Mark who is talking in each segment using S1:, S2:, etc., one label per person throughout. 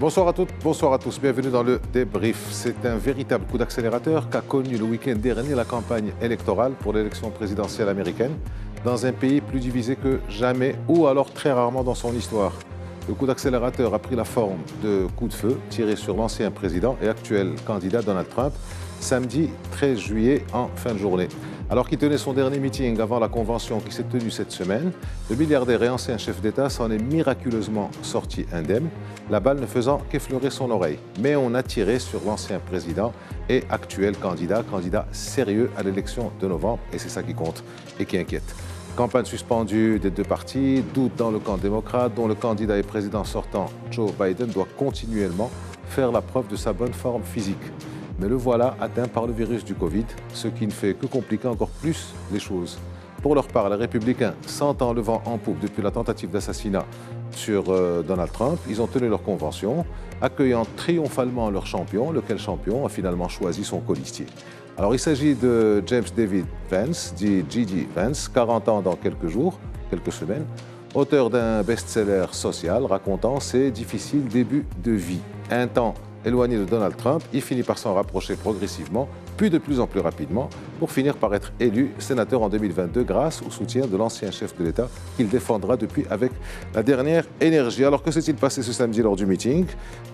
S1: Bonsoir à toutes, bonsoir à tous. Bienvenue dans le débrief. C'est un véritable coup d'accélérateur qu'a connu le week-end dernier la campagne électorale pour l'élection présidentielle américaine dans un pays plus divisé que jamais ou alors très rarement dans son histoire. Le coup d'accélérateur a pris la forme de coups de feu tirés sur l'ancien président et actuel candidat Donald Trump samedi 13 juillet en fin de journée. Alors qu'il tenait son dernier meeting avant la convention qui s'est tenue cette semaine, le milliardaire et ancien chef d'État s'en est miraculeusement sorti indemne, la balle ne faisant qu'effleurer son oreille. Mais on a tiré sur l'ancien président et actuel candidat sérieux à l'élection de novembre, et c'est ça qui compte et qui inquiète. Campagne suspendue des deux partis, doute dans le camp démocrate, dont le candidat et président sortant, Joe Biden, doit continuellement faire la preuve de sa bonne forme physique. Mais le voilà atteint par le virus du Covid, ce qui ne fait que compliquer encore plus les choses. Pour leur part, les Républicains sentant le vent en poupe depuis la tentative d'assassinat sur Donald Trump, ils ont tenu leur convention, accueillant triomphalement leur champion, lequel champion a finalement choisi son colistier. Alors il s'agit de James David Vance, dit J.D. Vance, 40 ans dans quelques jours, quelques semaines, auteur d'un best-seller social racontant ses difficiles débuts de vie. Un temps éloigné de Donald Trump, il finit par s'en rapprocher progressivement, puis de plus en plus rapidement, pour finir par être élu sénateur en 2022 grâce au soutien de l'ancien chef de l'État qu'il défendra depuis avec la dernière énergie. Alors que s'est-il passé ce samedi lors du meeting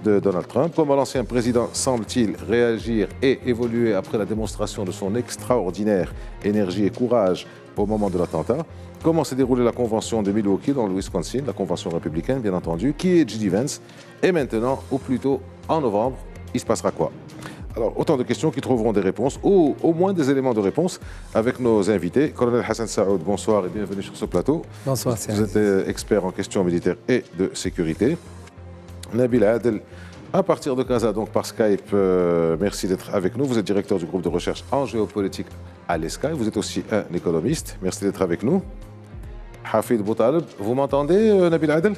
S1: de Donald Trump? Comment l'ancien président semble-t-il réagir et évoluer après la démonstration de son extraordinaire énergie et courage au moment de l'attentat? Comment s'est déroulée la convention de Milwaukee dans le Wisconsin, la convention républicaine bien entendu? Qui est J.D. Vance? Et maintenant, ou plutôt en novembre, il se passera quoi? Alors, autant de questions qui trouveront des réponses, ou au moins des éléments de réponse, avec nos invités. Colonel Hassan Saoud, bonsoir et bienvenue sur ce plateau.
S2: Bonsoir,
S1: Vous êtes expert en questions militaires et de sécurité. Nabil Adel, à partir de Casa, donc par Skype, merci d'être avec nous. Vous êtes directeur du groupe de recherche en géopolitique à l'ESCA. Vous êtes aussi un économiste. Merci d'être avec nous. Hafid Boutaleb, vous m'entendez, Nabil Adel?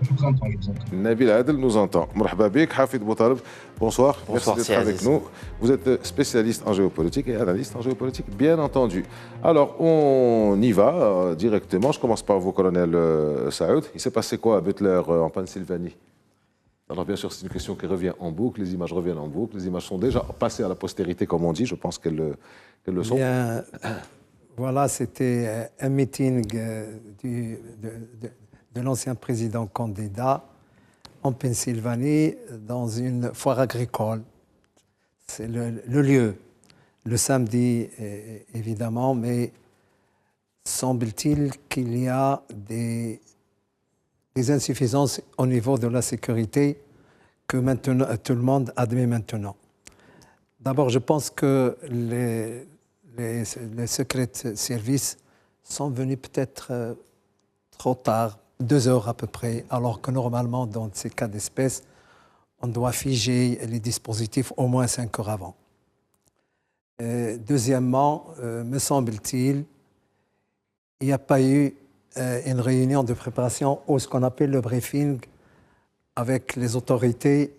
S3: Je vous entends, je vous entends.
S1: Nabil Adel nous entend. Marhaba bik, Hafid Boutaleb, bonsoir.
S4: Bonsoir,
S1: merci d'être avec nous. Vous êtes spécialiste en géopolitique et analyste en géopolitique, bien entendu. Alors, on y va directement. Je commence par vous, colonel Saoud. Il s'est passé quoi à Butler, en Pennsylvanie? Alors, bien sûr, c'est une question qui revient en boucle. Les images reviennent en boucle. Les images sont déjà passées à la postérité, comme on dit. Je pense qu'elles le sont.
S2: Bien, voilà, c'était un meeting de l'ancien président candidat en Pennsylvanie dans une foire agricole. C'est le lieu. Le samedi, évidemment, mais semble-t-il qu'il y a des insuffisances au niveau de la sécurité que maintenant, tout le monde admet maintenant. D'abord, je pense que les secrets services sont venus peut-être trop tard, 2 heures à peu près, alors que normalement, dans ces cas d'espèce, on doit figer les dispositifs au moins 5 heures avant. Deuxièmement, me semble-t-il, il n'y a pas eu une réunion de préparation ou ce qu'on appelle le briefing avec les autorités,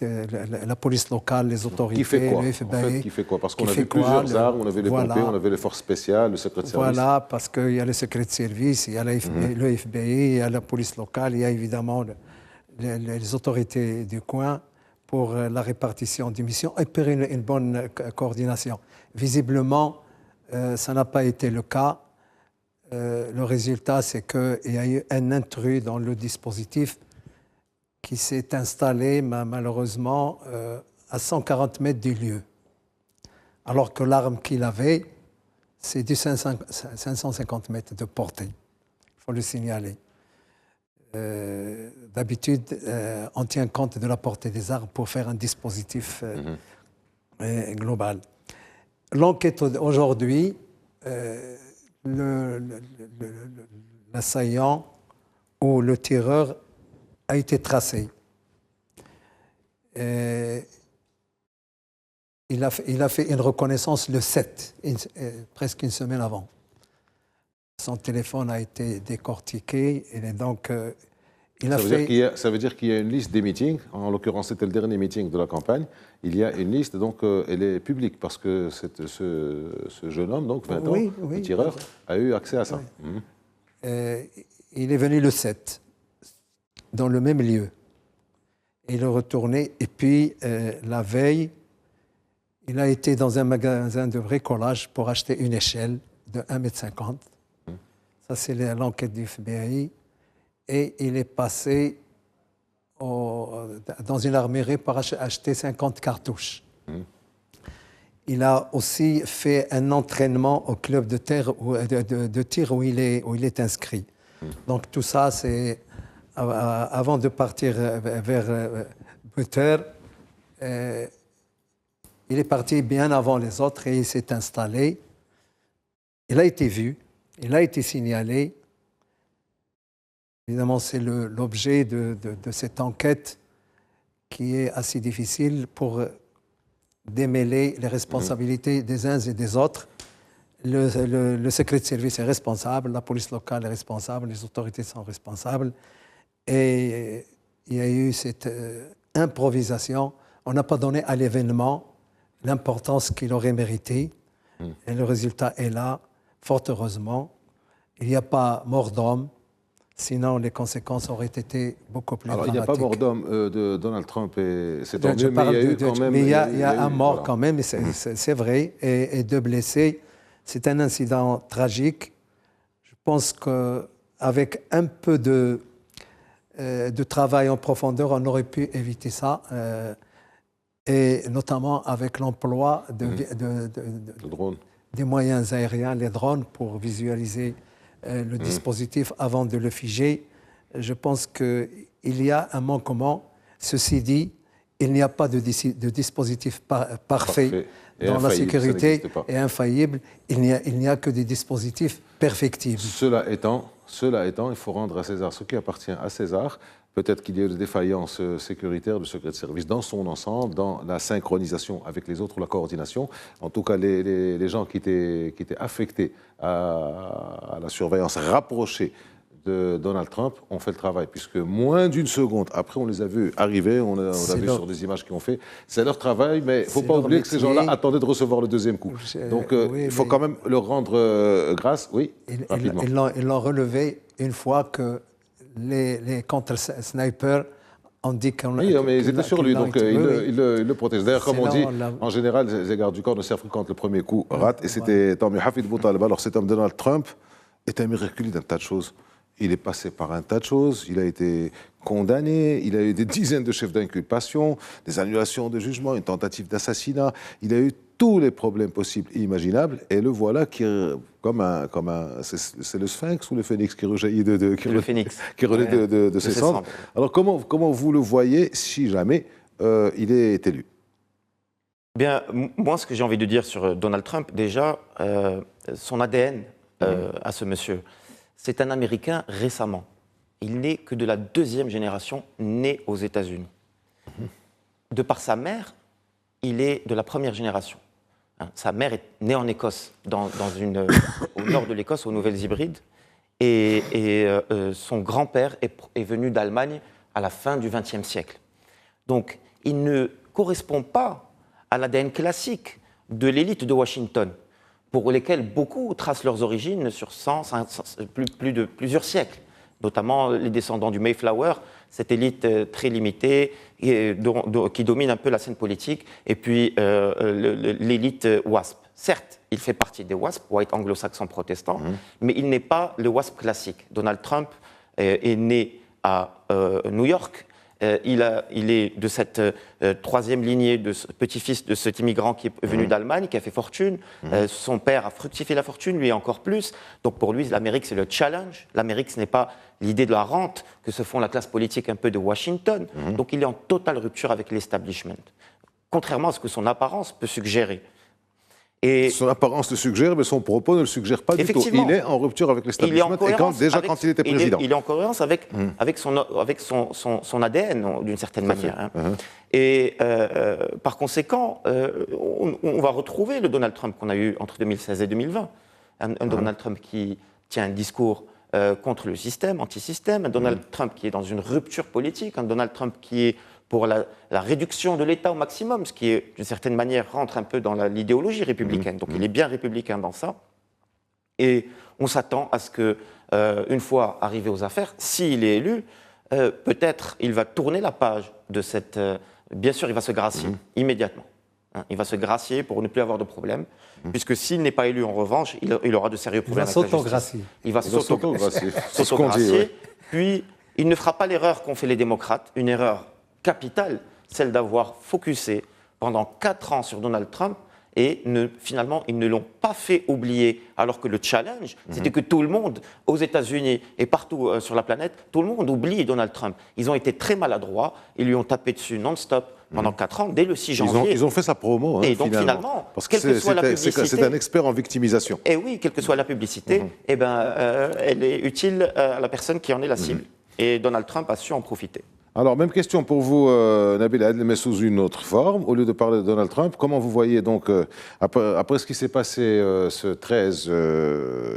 S2: la police locale, les autorités,
S1: qui fait quoi,
S2: le FBI.
S1: En fait, qui fait quoi? Parce qu'on avait plusieurs armes, on avait les pompiers, on avait les forces spéciales, le secret de service.
S2: Voilà, parce qu'il y a le secret de service, il y a le FBI, il y a la police locale, il y a évidemment les autorités du coin pour la répartition des missions et pour une bonne coordination. Visiblement, ça n'a pas été le cas. Le résultat, c'est qu'il y a eu un intrus dans le dispositif qui s'est installé malheureusement à 140 mètres du lieu. Alors que l'arme qu'il avait, c'est du 550 mètres de portée. Il faut le signaler. D'habitude, on tient compte de la portée des armes pour faire un dispositif global. L'enquête aujourd'hui, l'assaillant ou le tireur a été tracé. Il a fait une reconnaissance le 7, presque une semaine avant. Son téléphone a été décortiqué et donc
S1: ça veut dire qu'il y a une liste des meetings. En l'occurrence, c'était le dernier meeting de la campagne. Il y a une liste, donc elle est publique parce que ce jeune homme, donc 20 ans, le tireur, a eu accès à ça.
S2: Il est venu le 7. dans le même lieu. Il est retourné et puis la veille, il a été dans un magasin de bricolage pour acheter une échelle de 1,50 m. Ça, c'est l'enquête du FBI. Et il est passé dans une armurerie pour acheter 50 cartouches. Il a aussi fait un entraînement au club de tir où il est inscrit. Donc tout ça, c'est avant de partir vers Butter. Il est parti bien avant les autres et il s'est installé. Il a été vu, il a été signalé. Évidemment, c'est l'objet de cette enquête qui est assez difficile pour démêler les responsabilités des uns et des autres. Le secret de service est responsable, la police locale est responsable, les autorités sont responsables. Et il y a eu cette improvisation. On n'a pas donné à l'événement l'importance qu'il aurait mérité. Et le résultat est là, fort heureusement. Il n'y a pas mort d'homme. Sinon, les conséquences auraient été beaucoup plus dramatiques.
S1: Il n'y a pas mort d'homme de Donald Trump, et c'est tant mieux, mais il y a eu quand même...
S2: Mais il y a un mort quand même, c'est vrai, et deux blessés. C'est un incident tragique. Je pense qu'avec un peu de travail en profondeur, on aurait pu éviter ça, et notamment avec l'emploi des moyens aériens, les drones, pour visualiser le dispositif avant de le figer. Je pense qu'il y a un manquement. Ceci dit, il n'y a pas de dispositif parfait dans la sécurité et infaillible. Il n'y a que des dispositifs perfectibles.
S1: Cela étant, il faut rendre à César ce qui appartient à César. Peut-être qu'il y a eu des défaillances sécuritaires du secret de service dans son ensemble, dans la synchronisation avec les autres, la coordination. En tout cas, les gens qui étaient affectés à la surveillance rapprochée de Donald Trump ont fait le travail, puisque moins d'une seconde après, on les a vus arriver, on a vu sur des images qu'ils ont fait. C'est leur travail, mais il ne faut pas oublier que ces gens-là attendaient de recevoir le deuxième coup. Donc, il faut quand même leur rendre grâce. Oui, rapidement.
S2: Ils l'ont relevé une fois que les contre-snipers ont dit qu'on...
S1: Oui, mais ils étaient sur lui, donc ils le protègent. D'ailleurs, comme on dit, en général, les gardes du corps ne servent que quand le premier coup rate. Et c'était tant mieux. Hafid Boutaleb, alors cet homme Donald Trump est un miraculé d'un tas de choses. Il est passé par un tas de choses, il a été condamné, il a eu des dizaines de chefs d'inculpation, des annulations de jugement, une tentative d'assassinat. Il a eu tous les problèmes possibles et imaginables, et le voilà qui, c'est le sphinx ou le phénix qui rejaillit de ses cendres. Alors comment vous le voyez si jamais il est élu?
S4: Bien, moi, ce que j'ai envie de dire sur Donald Trump, déjà, son ADN à ce monsieur, c'est un Américain récemment. Il n'est que de la deuxième génération né aux États-Unis. De par sa mère, il est de la première génération. Sa mère est née en Écosse, au nord de l'Écosse, aux Nouvelles-Hébrides, et son grand-père est venu d'Allemagne à la fin du XXe siècle. Donc, il ne correspond pas à l'ADN classique de l'élite de Washington, pour lesquels beaucoup tracent leurs origines sur plusieurs siècles, notamment les descendants du Mayflower, cette élite très limitée qui domine un peu la scène politique, et puis l'élite WASP. Certes, il fait partie des WASP, White Anglo-Saxon protestants, mais il n'est pas le WASP classique. Donald Trump est né à New York. Il est de cette troisième lignée de petit-fils de cet immigrant qui est venu d'Allemagne, qui a fait fortune. Son père a fructifié la fortune, lui encore plus. Donc pour lui, l'Amérique, c'est le challenge. L'Amérique, ce n'est pas l'idée de la rente que se font la classe politique un peu de Washington. Donc il est en totale rupture avec l'establishment, contrairement à ce que son apparence peut suggérer.
S1: Et son apparence le suggère, mais son propos ne le suggère pas du tout. Il est en rupture avec l'establishment, et quand il était président.
S4: Il est en cohérence avec son ADN, d'une certaine manière. Et par conséquent, on va retrouver le Donald Trump qu'on a eu entre 2016 et 2020. Un Donald Trump qui tient un discours contre le système, anti-système, un Donald Trump qui est dans une rupture politique, un Donald Trump qui est pour la réduction de l'État au maximum, ce qui, d'une certaine manière, rentre un peu dans l'idéologie républicaine. Donc il est bien républicain dans ça. Et on s'attend à ce que, une fois arrivé aux affaires, s'il est élu, peut-être il va tourner la page de cette... bien sûr, il va se gracier immédiatement. Hein, il va se gracier pour ne plus avoir de problème, puisque s'il n'est pas élu, en revanche, il aura de sérieux problèmes avec la justice. Il va s'autogracier. Puis, il ne fera pas l'erreur qu'ont fait les démocrates, une erreur capitale, celle d'avoir focusé pendant 4 ans sur Donald Trump, et finalement, ils ne l'ont pas fait oublier, alors que le challenge, c'était que tout le monde, aux États-Unis et partout sur la planète, tout le monde oublie Donald Trump. Ils ont été très maladroits, ils lui ont tapé dessus non-stop pendant 4 ans, dès le 6 janvier.
S1: Ils ont fait sa promo,
S4: et donc finalement,
S1: parce que
S4: quelle que soit la publicité...
S1: C'est un expert en victimisation.
S4: Et oui, quelle que soit la publicité, eh ben, elle est utile à la personne qui en est la cible. Et Donald Trump a su en profiter.
S1: Alors, même question pour vous, Nabil Adel, mais sous une autre forme. Au lieu de parler de Donald Trump, comment vous voyez donc, après ce qui s'est passé ce 13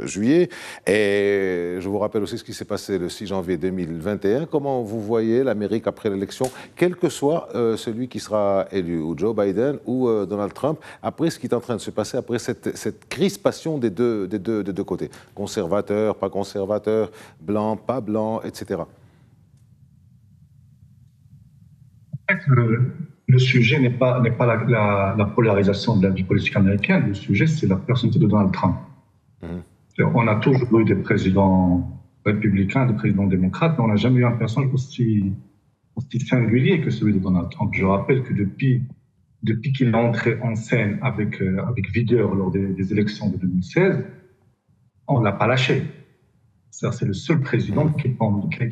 S1: juillet, et je vous rappelle aussi ce qui s'est passé le 6 janvier 2021, comment vous voyez l'Amérique après l'élection, quel que soit celui qui sera élu, ou Joe Biden ou Donald Trump, après ce qui est en train de se passer, après cette crispation des deux côtés, conservateurs, pas conservateurs, blancs, pas blancs, etc.
S3: Le sujet n'est pas la polarisation de la vie politique américaine. Le sujet, c'est la personnalité de Donald Trump. On a toujours eu des présidents républicains, des présidents démocrates, mais on n'a jamais eu un personnage aussi singulier que celui de Donald Trump. Je rappelle que depuis qu'il est entré en scène avec vigueur lors des élections de 2016, on ne l'a pas lâché. C'est le seul président qui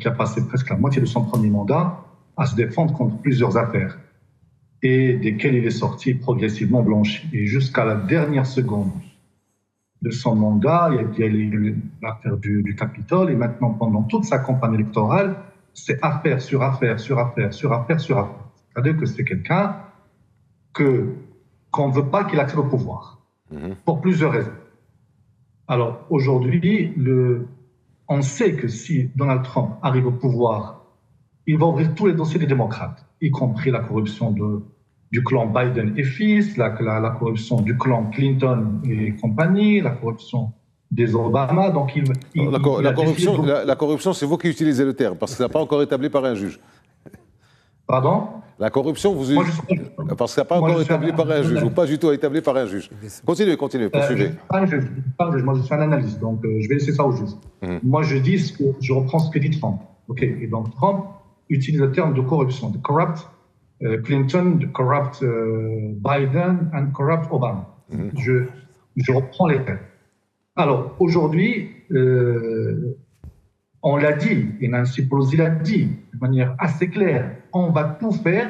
S3: a passé presque la moitié de son premier mandat à se défendre contre plusieurs affaires et desquelles il est sorti progressivement blanchi. Et jusqu'à la dernière seconde de son mandat, il y a l'affaire du Capitole, et maintenant, pendant toute sa campagne électorale, c'est affaire sur affaire sur affaire sur affaire sur affaire. C'est-à-dire que c'est quelqu'un qu'on ne veut pas qu'il accède au pouvoir, pour plusieurs raisons. Alors aujourd'hui, on sait que si Donald Trump arrive au pouvoir, il va ouvrir tous les dossiers des démocrates, y compris la corruption du clan Biden et fils, la corruption du clan Clinton et compagnie, la corruption des Obama. Donc
S1: la corruption, c'est vous qui utilisez le terme, parce que ça n'a pas encore été établi par un juge.
S3: Pardon ?
S1: La corruption, parce que ça n'a pas encore été établi par un juge, ou pas du tout établi par un juge. Continuez, poursuivez.
S3: Moi, je suis un analyste, donc je vais laisser ça au juge. Moi, je reprends ce que dit Trump. Okay. Et donc, Trump utilise le terme de corruption, de corrupt Clinton, de corrupt Biden and corrupt Obama. Je reprends les termes. Alors, aujourd'hui, on l'a dit, et Nancy Pelosi l'a dit de manière assez claire, on va tout faire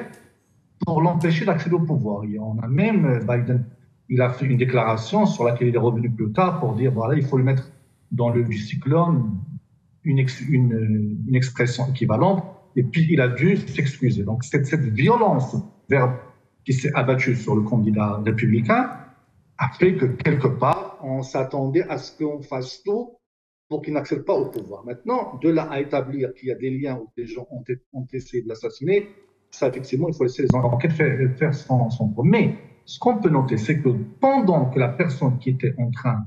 S3: pour l'empêcher d'accéder au pouvoir. Et on a même, Biden, il a fait une déclaration sur laquelle il est revenu plus tard pour dire, voilà, il faut le mettre dans le cyclone, une expression équivalente, et puis il a dû s'excuser. Donc cette violence qui s'est abattue sur le candidat républicain a fait que quelque part, on s'attendait à ce qu'on fasse tout pour qu'il n'accède pas au pouvoir. Maintenant, de là à établir qu'il y a des liens où des gens ont essayé de l'assassiner, ça effectivement, il faut laisser les enquêtes faire son boulot. Mais ce qu'on peut noter, c'est que pendant que la personne qui était en train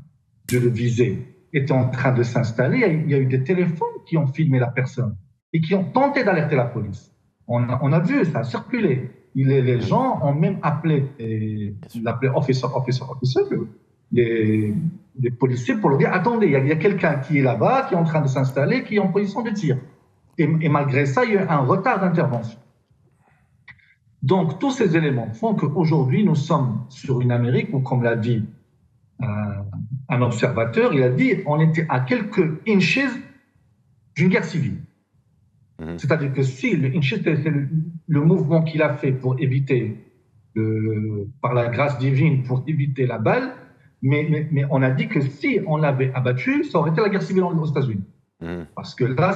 S3: de le viser était en train de s'installer, il y a eu des téléphones qui ont filmé la personne et qui ont tenté d'alerter la police. On a vu, ça a circulé. Les gens ont même appelé, officer, les policiers pour leur dire, attendez, il y a quelqu'un qui est là-bas, qui est en train de s'installer, qui est en position de tir. Et malgré ça, il y a eu un retard d'intervention. Donc, tous ces éléments font qu'aujourd'hui, nous sommes sur une Amérique où, comme l'a dit un observateur, il a dit on était à quelques inches d'une guerre civile. C'est-à-dire que si le inches, c'est le mouvement qu'il a fait pour éviter, par la grâce divine, pour éviter la balle, mais on a dit que si on l'avait abattu, ça aurait été la guerre civile aux États-Unis. Parce que là,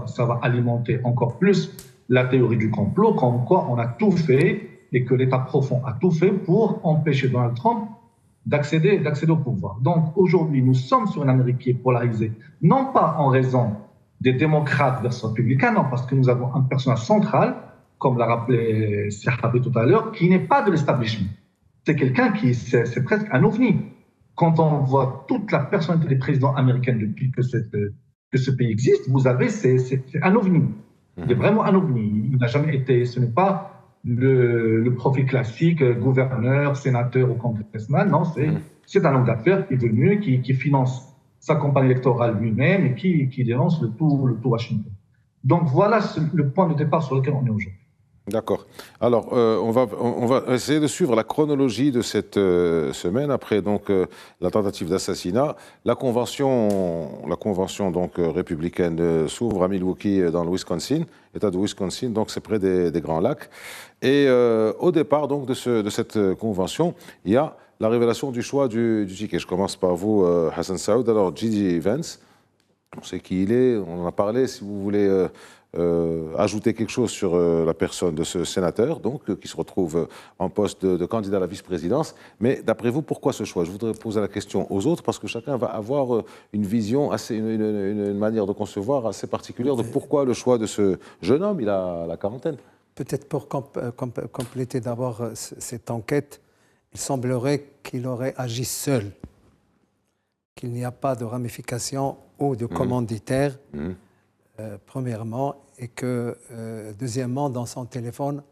S3: ça va alimenter encore plus la théorie du complot, comme quoi on a tout fait et que l'État profond a tout fait pour empêcher Donald Trump d'accéder au pouvoir. Donc aujourd'hui, nous sommes sur une Amérique qui est polarisée, non pas en raison des démocrates versus républicains, non, parce que nous avons un personnage central, comme l'a rappelé Serhabi tout à l'heure, qui n'est pas de l'establishment. C'est quelqu'un c'est presque un ovni. Quand on voit toute la personnalité des présidents américains depuis que ce pays existe, vous avez, c'est un ovni. Il est vraiment un ovni. Il n'a jamais été, ce n'est pas le profil classique, gouverneur, sénateur ou congressman. Non, c'est un homme d'affaires qui est venu, qui finance sa campagne électorale lui-même et qui dénonce le tout Washington. Donc voilà le point de départ sur lequel on est aujourd'hui.
S1: D'accord. Alors, on va essayer de suivre la chronologie de cette semaine après donc la tentative d'assassinat. La convention donc républicaine s'ouvre à Milwaukee dans le Wisconsin, État de Wisconsin, donc c'est près des Grands Lacs. Et au départ donc de cette convention, il y a la révélation du choix du ticket. Je commence par vous, Hassan Saoud. Alors, J.D. Vance, on sait qui il est, on en a parlé. Si vous voulez ajouter quelque chose sur la personne de ce sénateur, donc, qui se retrouve en poste de candidat à la vice-présidence. Mais d'après vous, pourquoi ce choix? Je voudrais poser la question aux autres, parce que chacun va avoir une vision, une manière de concevoir assez particulière de pourquoi le choix de ce jeune homme. Il a la quarantaine.
S2: Peut-être pour compléter d'abord cette enquête, il semblerait qu'il aurait agi seul, qu'il n'y a pas de ramification ou de commanditaire, premièrement, et que, deuxièmement, dans son téléphone,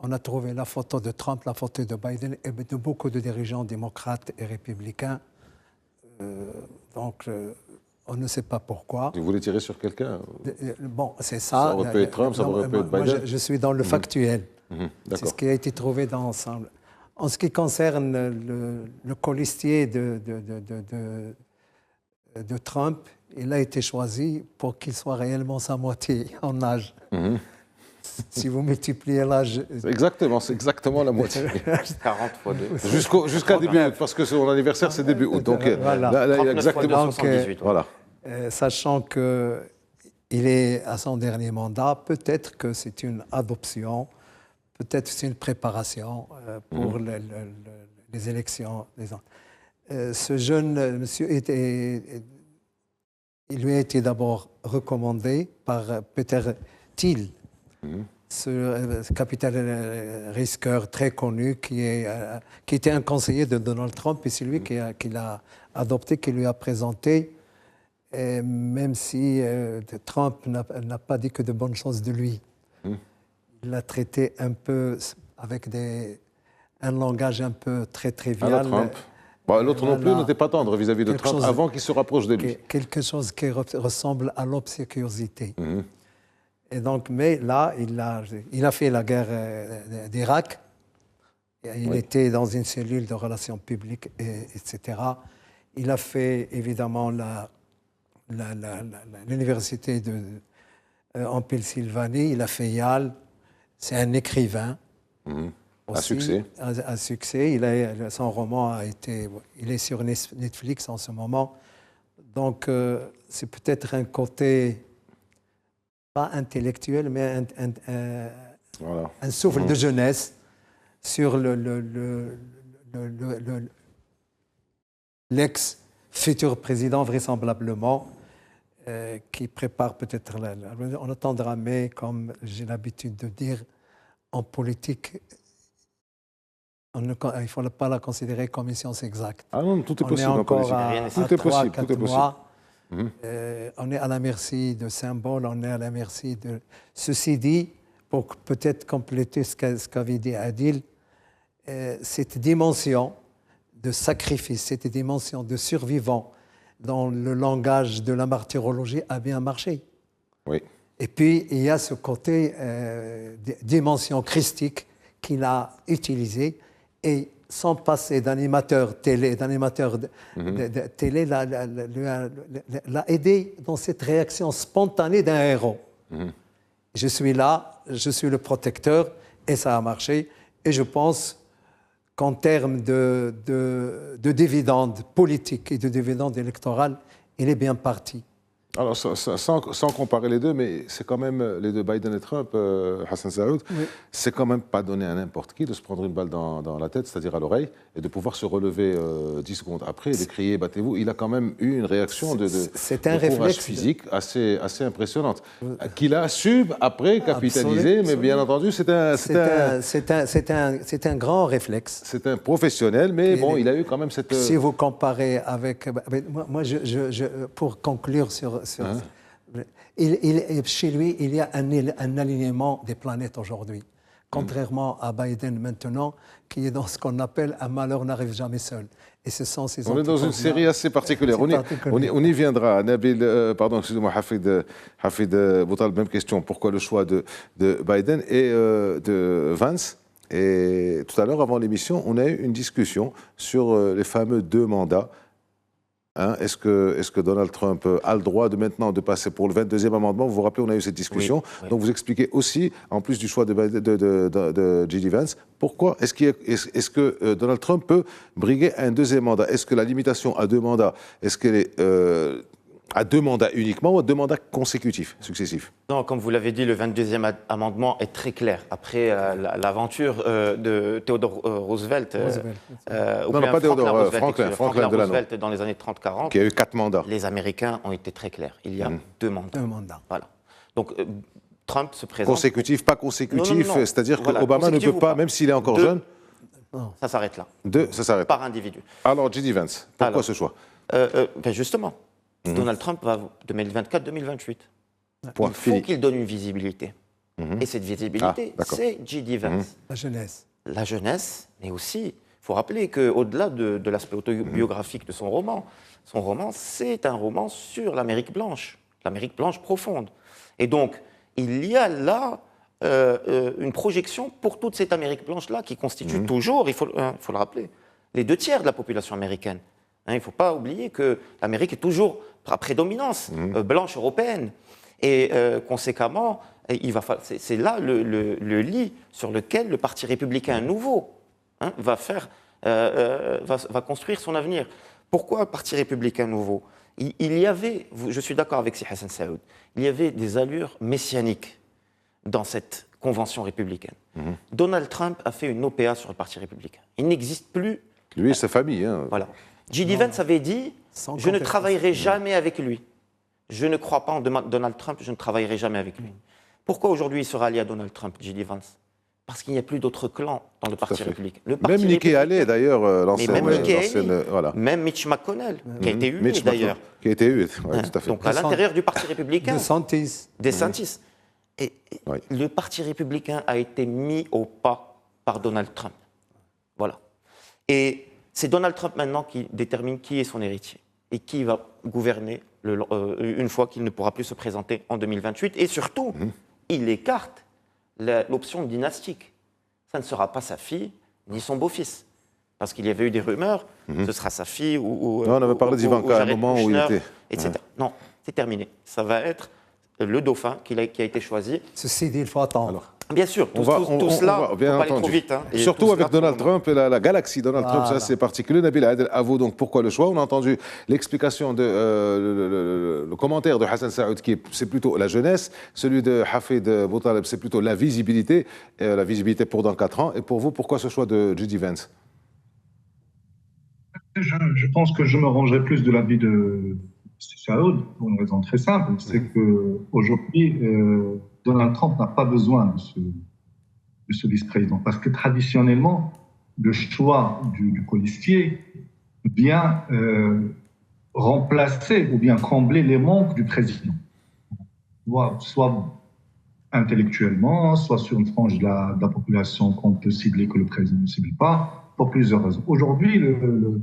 S2: on a trouvé la photo de Trump, la photo de Biden et de beaucoup de dirigeants démocrates et républicains. Donc, on ne sait pas pourquoi.
S1: Vous voulez tirer sur quelqu'un?
S2: Bon, c'est ça.
S1: Ça aurait pu être Trump, ça aurait pu être Biden.
S2: Moi, je suis dans le factuel. C'est ce qui a été trouvé dans l'ensemble. En ce qui concerne le colistier de Trump, il a été choisi pour qu'il soit réellement sa moitié en âge. Si vous multipliez l'âge...
S1: Exactement, c'est exactement la moitié.
S4: 40 fois 2.
S1: Jusqu'à début août, parce que son anniversaire, c'est début août. Donc,
S2: voilà.
S1: là, il y a exactement
S4: 78.
S1: Voilà.
S2: Sachant qu'il est à son dernier mandat, peut-être que c'est une adoption, peut-être que c'est une préparation pour les élections. Ce jeune monsieur il lui a été d'abord recommandé par Peter Thiel, ce capital risqueur très connu qui était un conseiller de Donald Trump, et c'est lui qui l'a adopté, qui lui a présenté, et même si Trump n'a pas dit que de bonnes choses de lui. Il l'a traité un peu avec un langage un peu très trivial.
S1: Trump. L'autre non plus n'était pas tendre vis-à-vis de Trump avant qu'il se rapproche de lui.
S2: Quelque chose qui ressemble à l'obséquiosité. Et donc, mais là, il a fait la guerre d'Irak. Il était dans une cellule de relations publiques, etc. Il a fait évidemment l'université en Pennsylvanie. Il a fait Yale. C'est un écrivain.
S1: À succès.
S2: À succès. Son roman il est sur Netflix en ce moment. Donc, c'est peut-être un côté, pas intellectuel, mais un souffle de jeunesse sur l'ex-futur président, vraisemblablement, qui prépare peut-être... On attendra, mais comme j'ai l'habitude de dire, en politique... il ne faut pas la considérer comme une science exacte.
S1: Ah non, tout est possible en politique.
S2: Tout est possible, tout est possible. On est à la merci de symboles, on est à la merci de... Ceci dit, pour peut-être compléter ce qu'avait dit Adil, cette dimension de sacrifice, cette dimension de survivant dans le langage de la martyrologie a bien marché.
S1: Oui.
S2: Et puis, il y a ce côté dimension christique qu'il a utilisé, et sans passer d'animateur télé, de télé l'a aidé dans cette réaction spontanée d'un héros. Je suis là, je suis le protecteur, et ça a marché. Et je pense qu'en termes de dividendes politiques et de dividendes électoraux, il est bien parti.
S1: Alors, sans comparer les deux, mais c'est quand même, les deux, Biden et Trump, Hassan Saoud, c'est quand même pas donné à n'importe qui de se prendre une balle dans la tête, c'est-à-dire à l'oreille, et de pouvoir se relever 10 secondes après et de crier « battez-vous ». Il a quand même eu une réaction de courage physique assez impressionnante, qu'il a su après capitaliser, mais bien entendu, c'est
S2: un grand réflexe.
S1: C'est un professionnel, mais bon, il a eu quand même cette...
S2: Si vous comparez avec... Moi, pour conclure sur Chez lui, il y a un alignement des planètes aujourd'hui. Contrairement à Biden maintenant, qui est dans ce qu'on appelle un malheur n'arrive jamais seul. Et ce sont ces
S1: On est dans une série assez particulière. On y viendra. Nabil, pardon, excusez-moi, Hafid Boutal, même question. Pourquoi le choix de Biden et de Vance? Et tout à l'heure, avant l'émission, on a eu une discussion sur les fameux 2 mandats. Hein, est-ce que Donald Trump a le droit maintenant de passer pour le 22e amendement? Vous vous rappelez, on a eu cette discussion. Oui. Donc vous expliquez aussi, en plus du choix de J.D. Vance, pourquoi est-ce que Donald Trump peut briguer un 2e mandat? Est-ce que la limitation à 2 mandats, est-ce qu'elle est à 2 mandats uniquement ou à 2 mandats consécutifs, successifs?
S4: Non, comme vous l'avez dit, le 22e amendement est très clair. Après l'aventure de Theodore Roosevelt, Franklin Roosevelt dans les années 30-40,
S1: qui a eu 4 mandats.
S4: Les Américains ont été très clairs. Il y a 2 mandats.
S2: 2 mandats.
S4: Voilà. Donc Trump se présente.
S1: Consécutif, pas consécutif, non. C'est-à-dire qu'Obama ne peut pas, même s'il est encore jeune.
S4: Non. Ça s'arrête là.
S1: Ça s'arrête.
S4: Par individu.
S1: Alors, J.D. Vance, pourquoi ce choix?
S4: Justement. Donald Trump va 2024-2028. Il faut qu'il donne une visibilité. Et cette visibilité, c'est J.D. Vance.
S2: La jeunesse.
S4: La jeunesse, mais aussi, il faut rappeler qu'au-delà de l'aspect autobiographique de son roman, c'est un roman sur l'Amérique blanche profonde. Et donc, il y a là une projection pour toute cette Amérique blanche-là qui constitue toujours, il faut le rappeler, les 2 tiers de la population américaine. Il ne faut pas oublier que l'Amérique est toujours à prédominance blanche européenne. Et conséquemment, c'est là le lit sur lequel le Parti républicain nouveau va construire son avenir. Pourquoi Parti républicain nouveau? Il y avait, je suis d'accord avec Si Hassan Saoud, il y avait des allures messianiques dans cette convention républicaine. Donald Trump a fait une OPA sur le Parti républicain. Il n'existe plus.
S1: Lui et sa famille.
S4: Voilà. J.D. Vance avait dit « Je ne travaillerai jamais avec lui. Je ne crois pas en Donald Trump, je ne travaillerai jamais avec lui. » Pourquoi aujourd'hui il sera allié à Donald Trump, J.D. Vance? Parce qu'il n'y a plus d'autres clans dans le Parti républicain.
S1: Même Nikki Haley, d'ailleurs,
S4: même Mitch McConnell, qui a été hué d'ailleurs.
S1: Qui a été hué, oui, tout à fait.
S4: Donc à l'intérieur du Parti républicain.
S2: DeSantis.
S4: Et le Parti républicain a été mis au pas par Donald Trump. Voilà. Et c'est Donald Trump maintenant qui détermine qui est son héritier et qui va gouverner une fois qu'il ne pourra plus se présenter en 2028. Et surtout, il écarte l'option dynastique. Ça ne sera pas sa fille ni son beau-fils. Parce qu'il y avait eu des rumeurs, ce sera sa fille ou
S1: non, on avait parlé d'Ivanka à un moment où il était...
S4: etc. Non, c'est terminé. Ça va être le dauphin qui a été choisi.
S2: Ceci dit, il faut attendre. Alors.
S4: Bien sûr, tout cela, on va pas aller trop vite.
S1: Surtout avec Donald Trump et la galaxie Donald Trump, ça c'est particulier. Nabil Adel, à vous, donc pourquoi le choix? On a entendu l'explication, le commentaire de Hassan Saoud, c'est plutôt la jeunesse. Celui de Hafid Boutaleb, c'est plutôt la visibilité pour dans 4 ans. Et pour vous, pourquoi ce choix de J.D. Vance?
S3: Je pense que je me rangerai plus de l'avis de Saoud pour une raison très simple, c'est qu'aujourd'hui, Donald Trump n'a pas besoin de ce vice-président, parce que traditionnellement, le choix du colistier vient remplacer ou bien combler les manques du président, soit intellectuellement, soit sur une frange de la population qu'on peut cibler que le président ne cible pas, pour plusieurs raisons. Aujourd'hui, le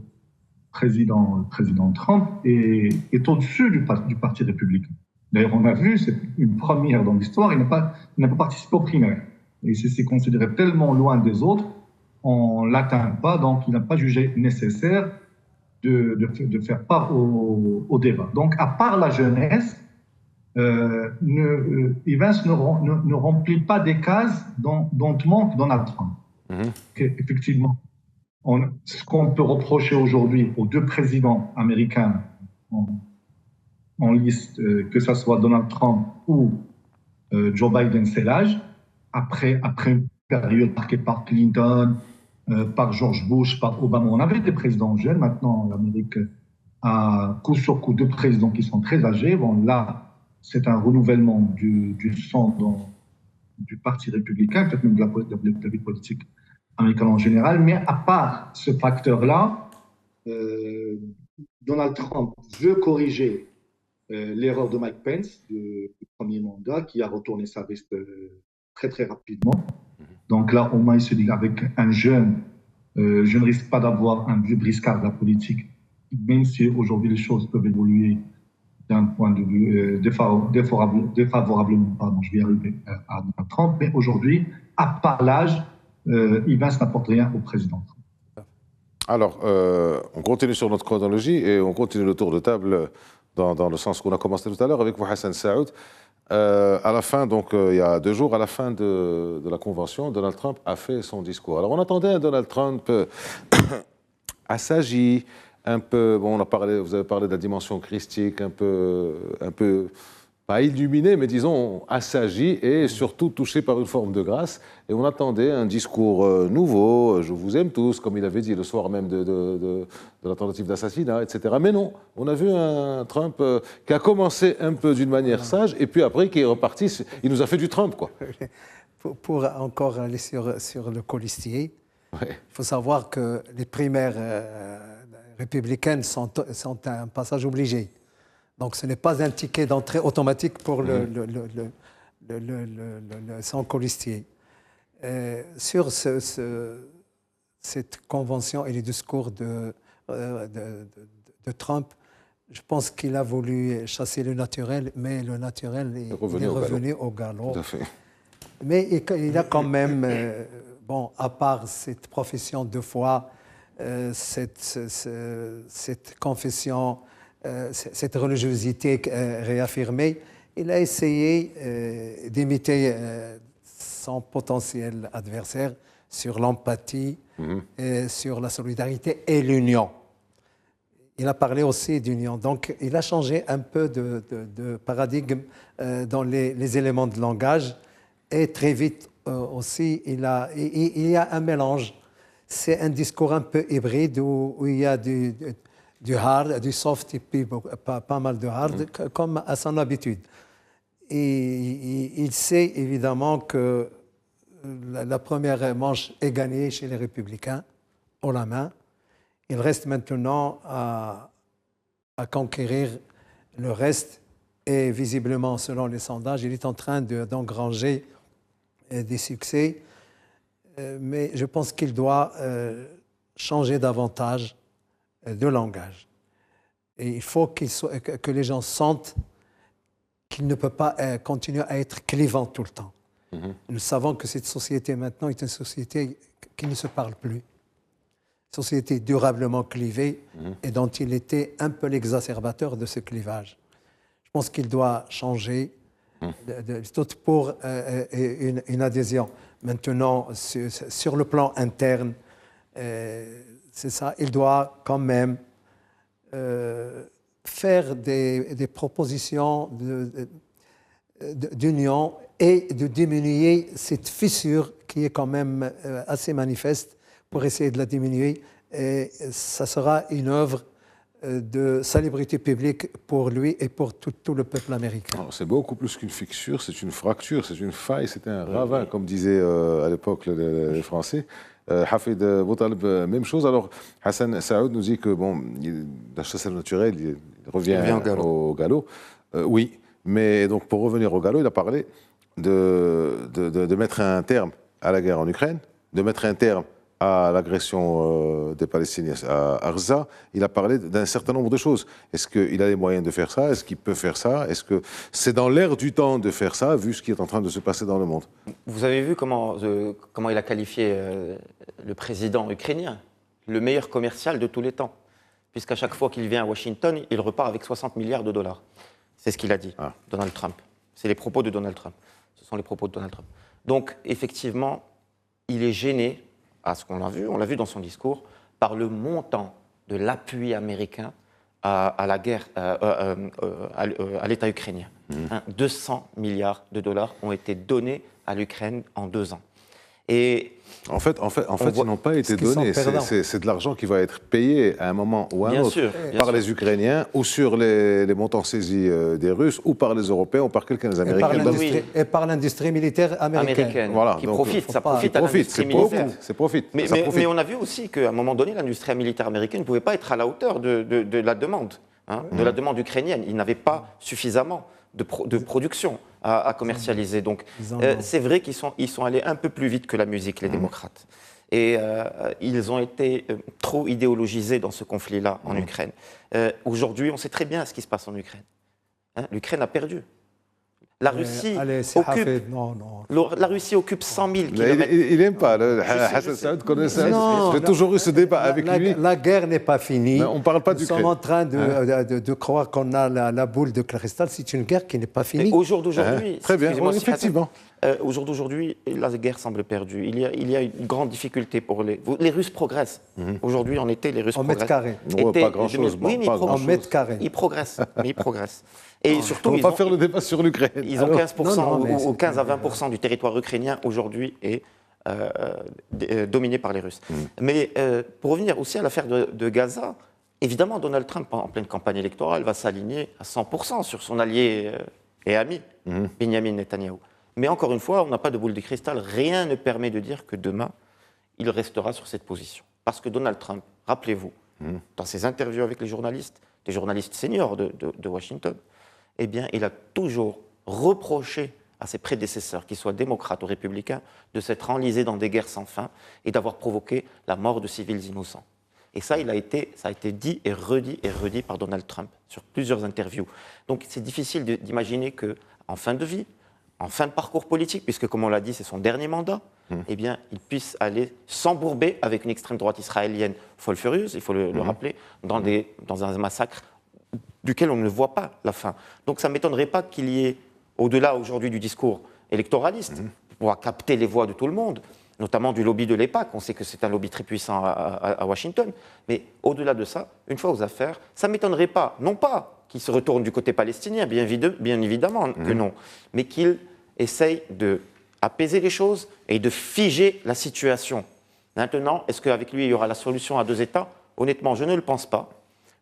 S3: président Trump est au-dessus du Parti républicain. D'ailleurs, on a vu, c'est une première dans l'histoire, il n'a pas participé aux primaires. Et c'est considéré tellement loin des autres, on ne l'atteint pas, donc il n'a pas jugé nécessaire de faire part au débat. Donc, à part la jeunesse, Evans ne remplit pas des cases dont manque Donald Trump. Effectivement, ce qu'on peut reprocher aujourd'hui aux 2 présidents américains en liste, que ce soit Donald Trump ou Joe Biden, c'est l'âge. Après une période marquée par Clinton, par George Bush, par Obama, on avait des présidents jeunes. Maintenant, l'Amérique a coup sur coup 2 présidents qui sont très âgés. Bon, là, c'est un renouvellement du sang du Parti républicain, peut-être même de la vie politique américaine en général. Mais à part ce facteur-là, Donald Trump veut corriger l'erreur de Mike Pence du premier mandat qui a retourné sa veste très très rapidement. Donc là, au moins, il se dit avec un jeune, je ne risque pas d'avoir un vieux briscard de la politique, même si aujourd'hui les choses peuvent évoluer d'un point de vue défavorablement, pardon, je vais y arriver, à Donald Trump, mais aujourd'hui, à part l'âge, Evans n'apporte rien au président.
S1: Alors, on continue sur notre chronologie et on continue le tour de table dans le sens qu'on a commencé tout à l'heure avec vous, Hassan Saoud. À la fin, donc il y a 2 jours, à la fin de la convention, Donald Trump a fait son discours. Alors, on attendait un Donald Trump assagi, un peu, bon, vous avez parlé de la dimension christique, un peu pas illuminé, mais disons assagi et surtout touché par une forme de grâce. Et on attendait un discours nouveau, je vous aime tous, comme il avait dit le soir même de la tentative d'assassinat, etc. Mais non, on a vu un Trump qui a commencé un peu d'une manière sage et puis après qui est reparti, il nous a fait du Trump, quoi.
S2: Pour encore aller sur le colistier, il faut savoir que les primaires républicaines sont un passage obligé. Donc ce n'est pas un ticket d'entrée automatique pour son colistier. Sur cette convention et les discours de Trump, je pense qu'il a voulu chasser le naturel, mais le naturel est revenu au galop.
S1: Tout à fait.
S2: Mais il a quand même, bon, à part cette profession de foi, cette confession, cette religiosité réaffirmée, il a essayé d'imiter son potentiel adversaire sur l'empathie, sur la solidarité et l'union. Il a parlé aussi d'union. Donc, il a changé un peu de paradigme dans les éléments de langage. Et très vite aussi, il y a un mélange. C'est un discours un peu hybride où il y a du hard, du soft et puis pas mal de hard, comme à son habitude. Et il sait évidemment que la première manche est gagnée chez les Républicains, haut la main. Il reste maintenant à conquérir le reste. Et visiblement, selon les sondages, il est en train d'engranger des succès. Mais je pense qu'il doit changer davantage de langage. Et il faut que les gens sentent qu'il ne peut pas continuer à être clivant tout le temps. Nous savons que cette société maintenant est une société qui ne se parle plus. Société durablement clivée et dont il était un peu l'exacerbateur de ce clivage. Je pense qu'il doit changer tout pour une adhésion. Maintenant, sur le plan interne, c'est ça, il doit quand même faire des propositions d'union et de diminuer cette fissure qui est quand même assez manifeste pour essayer de la diminuer. Et ça sera une œuvre de salubrité publique pour lui et pour tout le peuple américain.
S1: C'est beaucoup plus qu'une fissure, c'est une fracture, c'est une faille, c'est un ravin, comme disaient à l'époque les Français. Hafid Boutaleb, même chose. Alors, Hassan Saoud nous dit que bon, la chasse naturelle, il revient au galop. Oui, mais donc pour revenir au galop, il a parlé de mettre un terme à la guerre en Ukraine, de mettre un terme à l'agression des Palestiniens à Gaza. Il a parlé d'un certain nombre de choses. Est-ce qu'il a les moyens de faire ça? Est-ce qu'il peut faire ça? Est-ce que c'est dans l'air du temps de faire ça, vu ce qui est en train de se passer dans le monde?
S4: Vous avez vu comment il a qualifié le président ukrainien, le meilleur commercial de tous les temps, puisqu'à chaque fois qu'il vient à Washington, il repart avec 60 milliards de dollars. C'est ce qu'il a dit, Donald Trump. C'est les propos de Donald Trump. Ce sont les propos de Donald Trump. Donc, effectivement, il est gêné, à ce qu'on l'a vu dans son discours, par le montant de l'appui américain à la guerre, à l'État ukrainien. 200 milliards de dollars ont été donnés à l'Ukraine en 2 ans. Et
S1: en fait, ils n'ont pas été donnés. C'est de l'argent qui va être payé à un moment ou à un autre par les Ukrainiens ou sur les montants saisis des Russes ou par les Européens ou par quelqu'un des Américains.
S2: Et par l'industrie militaire américaine.
S1: Voilà,
S4: qui profite, ça profite à l'industrie militaire.
S1: Mais
S4: on a vu aussi qu'à un moment donné, l'industrie militaire américaine ne pouvait pas être à la hauteur de la demande. de la demande ukrainienne. Ils n'avaient pas suffisamment de production à commercialiser. Donc, c'est vrai qu'ils sont allés un peu plus vite que la musique, les démocrates. Et ils ont été trop idéologisés dans ce conflit-là en Ukraine. Aujourd'hui, on sait très bien ce qui se passe en Ukraine. L'Ukraine a perdu. La Russie, la Russie occupe 100 000 kilomètres.
S1: Il n'aime pas. Hassan Saoud connaît ça. J'ai toujours eu ce débat avec lui.
S2: La guerre n'est pas finie.
S1: On ne parle pas d'Ukraine.
S2: Nous sommes en train de croire qu'on a la boule de cristal. C'est une guerre qui n'est pas finie.
S4: Au jour d'aujourd'hui,
S1: très bien, effectivement.
S4: Au jour d'aujourd'hui, la guerre semble perdue. Il y a une grande difficulté pour les Russes progressent. Aujourd'hui, en été, les Russes progressent.
S2: En mètre
S1: Oh,
S2: carré.
S1: pas grand-chose.
S4: Oui, mais
S2: en mètre carré.
S4: Ils progressent. Mais ils progressent. Et surtout,
S1: on ne va pas faire le débat sur l'Ukraine.
S4: Ils ont 15% ou 15 à 20% du territoire ukrainien aujourd'hui est dominé par les Russes. Mais pour revenir aussi à l'affaire de Gaza, évidemment, Donald Trump, en pleine campagne électorale, va s'aligner à 100% sur son allié et ami, Benjamin Netanyahou. Mais encore une fois, on n'a pas de boule de cristal. Rien ne permet de dire que demain, il restera sur cette position. Parce que Donald Trump, rappelez-vous, dans ses interviews avec les journalistes seniors de Washington, eh bien, il a toujours reproché à ses prédécesseurs, qu'ils soient démocrates ou républicains, de s'être enlisés dans des guerres sans fin et d'avoir provoqué la mort de civils innocents. Et ça, ça a été dit et redit par Donald Trump sur plusieurs interviews. Donc c'est difficile d'imaginer qu'en fin de vie, en fin de parcours politique, puisque comme on l'a dit, c'est son dernier mandat, eh bien, il puisse aller s'embourber avec une extrême droite israélienne folle furieuse, il faut le rappeler, dans un massacre duquel on ne voit pas la fin. Donc ça ne m'étonnerait pas qu'il y ait, au-delà aujourd'hui du discours électoraliste, pour pouvoir capter les voix de tout le monde, notamment du lobby de l'EPAC, on sait que c'est un lobby très puissant à Washington, mais au-delà de ça, une fois aux affaires, ça ne m'étonnerait pas, non pas qu'il se retourne du côté palestinien, bien évidemment que non, mais qu'il essaye d'apaiser les choses et de figer la situation. Maintenant, est-ce qu'avec lui, il y aura la solution à 2 États ? Honnêtement, je ne le pense pas.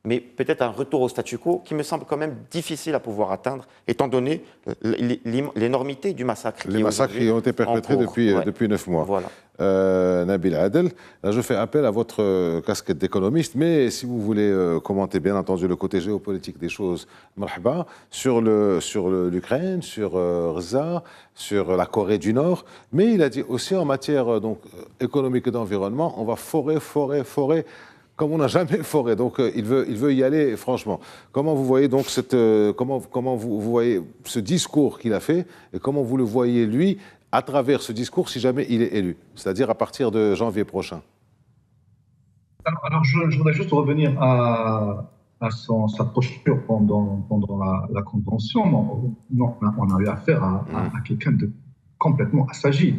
S4: Mais peut-être un retour au statu quo qui me semble quand même difficile à pouvoir atteindre, étant donné l'énormité du massacre.
S1: Les massacres qui ont été perpétrés depuis 9 mois. Voilà. Nabil Adel, là je fais appel à votre casquette d'économiste, mais si vous voulez commenter bien entendu le côté géopolitique des choses, marhaba, sur l'Ukraine, sur Gaza, sur la Corée du Nord, mais il a dit aussi en matière économique et d'environnement, on va forer, comme on n'a jamais foré. Donc il veut y aller franchement. Comment vous voyez donc comment vous voyez ce discours qu'il a fait et comment vous le voyez lui à travers ce discours si jamais il est élu, c'est-à-dire à partir de janvier prochain?
S3: Alors je voudrais juste revenir à sa posture pendant la convention. Non, on a eu affaire à quelqu'un de complètement assagi.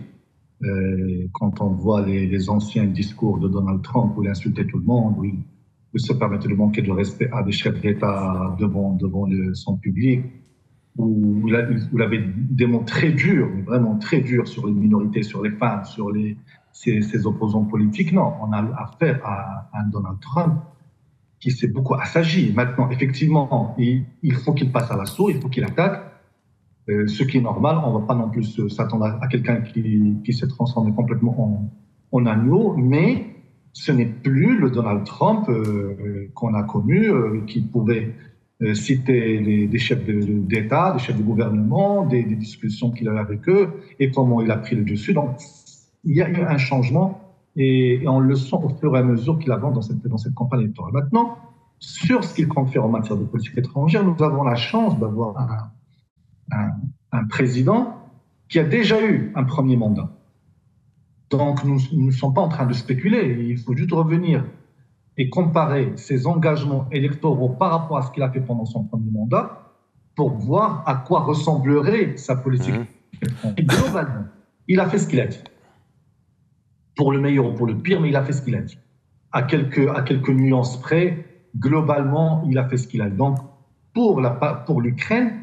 S3: Quand on voit les anciens discours de Donald Trump où il insultait tout le monde, où il se permettait de manquer de respect à des chefs d'État devant son public, où il avait des mots très durs, mais vraiment très durs sur les minorités, sur les femmes, sur ses opposants politiques. Non, on a affaire à un Donald Trump qui s'est beaucoup assagi. Maintenant, effectivement, il faut qu'il passe à l'assaut, il faut qu'il attaque. Ce qui est normal, on ne va pas non plus s'attendre à quelqu'un qui s'est transformé complètement en agneau, mais ce n'est plus le Donald Trump qu'on a connu, qui pouvait citer des chefs d'État, des chefs de gouvernement, des discussions qu'il avait avec eux, et comment il a pris le dessus. Donc, il y a eu un changement, et on le sent au fur et à mesure qu'il avance dans cette campagne électorale. Maintenant, sur ce qu'il compte faire en matière de politique étrangère, nous avons la chance d'avoir un président qui a déjà eu un premier mandat. Donc, nous ne sommes pas en train de spéculer. Il faut juste revenir et comparer ses engagements électoraux par rapport à ce qu'il a fait pendant son premier mandat pour voir à quoi ressemblerait sa politique étrangère. Et globalement, il a fait ce qu'il a dit. Pour le meilleur ou pour le pire, mais il a fait ce qu'il a dit. À quelques nuances près, globalement, il a fait ce qu'il a dit. Donc, pour l'Ukraine,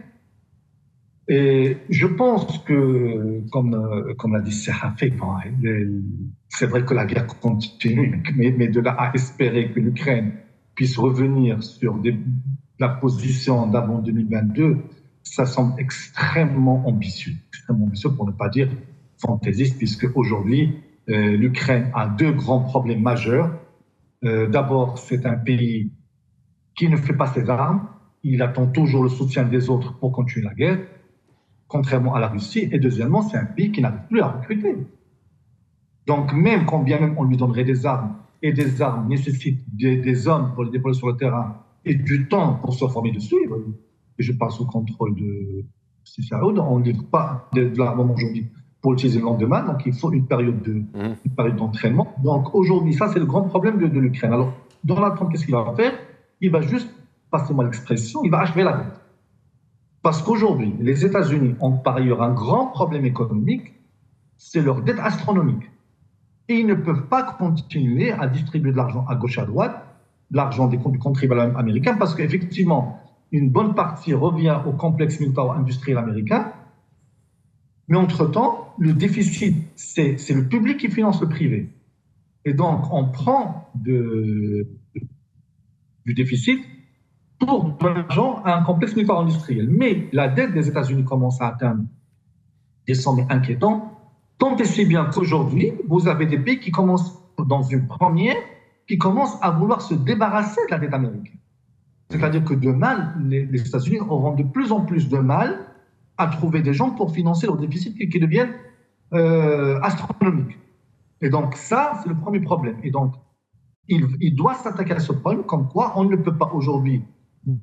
S3: et je pense que, comme l'a dit Serafé, c'est vrai que la guerre continue, mais de là à espérer que l'Ukraine puisse revenir sur la position d'avant 2022, ça semble extrêmement ambitieux pour ne pas dire fantaisiste, puisque aujourd'hui, l'Ukraine a 2 grands problèmes majeurs. D'abord, c'est un pays qui ne fait pas ses armes. Il attend toujours le soutien des autres pour continuer la guerre, contrairement à la Russie. Et deuxièmement, c'est un pays qui n'arrive plus à recruter. Donc, même quand bien même on lui donnerait des armes, et des armes nécessitent des hommes pour les déployer sur le terrain et du temps pour se former dessus, et je parle sous contrôle de Saoud, on ne livre pas de l'armement aujourd'hui pour l'utiliser le lendemain, donc il faut une période d'entraînement. Donc aujourd'hui, ça c'est le grand problème de l'Ukraine. Alors, Donald Trump, qu'est-ce qu'il va faire? Il va juste, passez-moi l'expression, il va achever la guerre. Parce qu'aujourd'hui, les États-Unis ont par ailleurs un grand problème économique, c'est leur dette astronomique. Et ils ne peuvent pas continuer à distribuer de l'argent à gauche à droite, l'argent du contribuable américain, parce qu'effectivement, une bonne partie revient au complexe militaro-industriel américain. Mais entre-temps, le déficit, c'est le public qui finance le privé. Et donc, on prend du déficit pour de l'argent à un complexe militaro-industriel. Mais la dette des États-Unis commence à atteindre des sommets inquiétants. Tant et si bien qu'aujourd'hui, vous avez des pays qui commencent, dans une première, qui commencent à vouloir se débarrasser de la dette américaine. C'est-à-dire que demain, les États-Unis auront de plus en plus de mal à trouver des gens pour financer leurs déficits qui deviennent astronomiques. Et donc ça, c'est le premier problème. Et donc, il doit s'attaquer à ce problème, comme quoi on ne peut pas aujourd'hui,